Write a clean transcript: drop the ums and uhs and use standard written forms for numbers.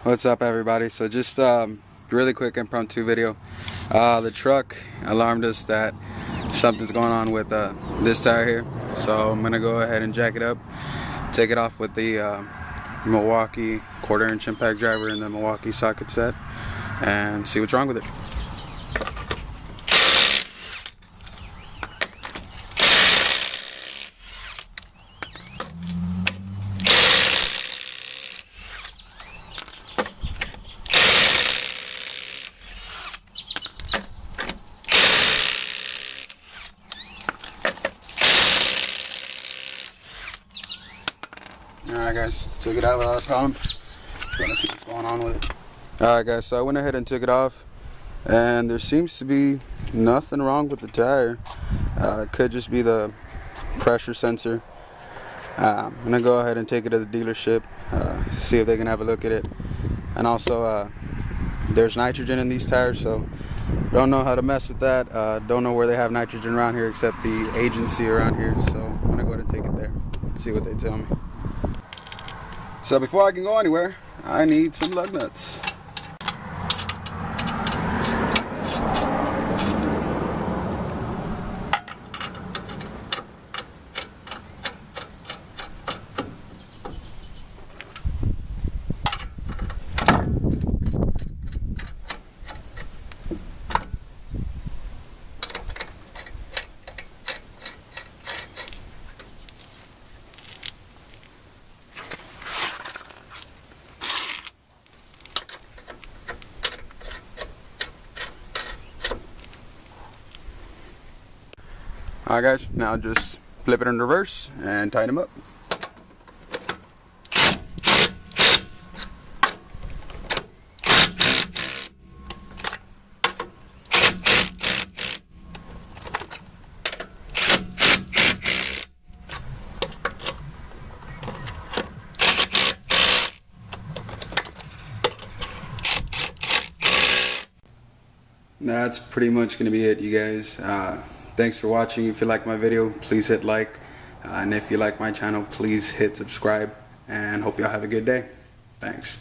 What's up, everybody? So just really quick impromptu video. The truck alarmed us that something's going on with this tire here, so I'm gonna go ahead and jack it up, take it off with the Milwaukee 1/4 inch impact driver and the Milwaukee socket set, and see what's wrong with it. Alright guys, took it out without a problem. Gonna see what's going on with it. Alright guys, so I went ahead and took it off, and there seems to be nothing wrong with the tire. It could just be the pressure sensor. I'm gonna go ahead and take it to the dealership, see if they can have a look at it. And also, there's nitrogen in these tires, so don't know how to mess with that. Don't know where they have nitrogen around here except the agency around here, so I'm gonna go ahead and take it there, see what they tell me. So before I can go anywhere, I need some lug nuts. Alright guys, now just flip it in reverse and tighten them up. That's pretty much going to be it, you guys. Thanks for watching. If you like my video, please hit like, and if you like my channel, please hit subscribe, and hope y'all have a good day. Thanks.